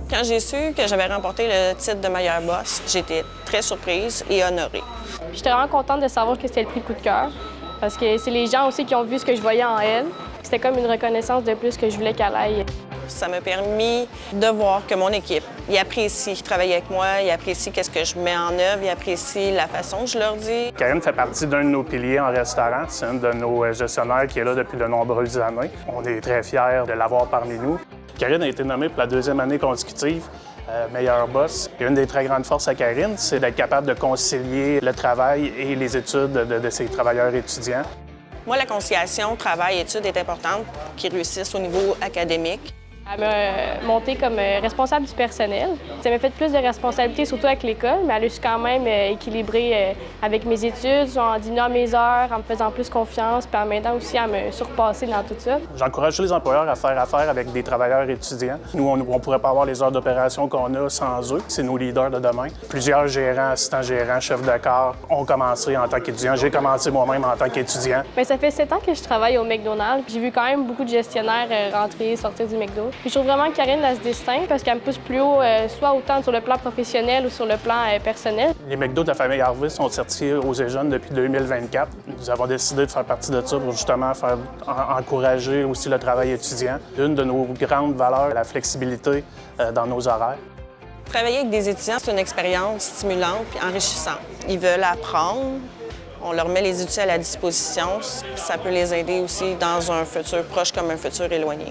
Quand j'ai su que j'avais remporté le titre de meilleure boss, j'étais très surprise et honorée. J'étais vraiment contente de savoir que c'était le prix coup de cœur, parce que c'est les gens aussi qui ont vu ce que je voyais en elle. C'était comme une reconnaissance de plus que je voulais qu'elle aille. Ça m'a permis de voir que mon équipe, ils apprécient travailler avec moi, ils apprécient ce que je mets en œuvre, ils apprécient la façon que je leur dis. Karine fait partie d'un de nos piliers en restaurant. C'est un de nos gestionnaires qui est là depuis de nombreuses années. On est très fiers de l'avoir parmi nous. Karine a été nommée pour la 2e année consécutive meilleure boss. Et une des très grandes forces à Karine, c'est d'être capable de concilier le travail et les études de ses travailleurs étudiants. Moi, la conciliation travail-études est importante pour qu'ils réussissent au niveau académique. Elle m'a montée comme responsable du personnel. Ça m'a fait plus de responsabilités, surtout avec l'école, mais elle a su quand même équilibrer avec mes études, en diminuant à mes heures, en me faisant plus confiance, puis en m'aidant aussi à me surpasser dans tout ça. J'encourage tous les employeurs à faire affaire avec des travailleurs étudiants. Nous, on ne pourrait pas avoir les heures d'opération qu'on a sans eux. C'est nos leaders de demain. Plusieurs gérants, assistants gérants, chefs de corps ont commencé en tant qu'étudiants. J'ai commencé moi-même en tant qu'étudiant. Bien, ça fait 7 ans que je travaille au McDonald's. J'ai vu quand même beaucoup de gestionnaires rentrer, sortir du McDo. Puis je trouve vraiment que Karine elle se distingue parce qu'elle me pousse plus haut, soit autant sur le plan professionnel ou sur le plan personnel. Les McDo de la famille Harvey sont certifiés aux jeunes depuis 2024. Nous avons décidé de faire partie de ça pour justement encourager aussi le travail étudiant. Une de nos grandes valeurs, la flexibilité dans nos horaires. Travailler avec des étudiants, c'est une expérience stimulante et enrichissante. Ils veulent apprendre. On leur met les outils à la disposition. Ça peut les aider aussi dans un futur proche comme un futur éloigné.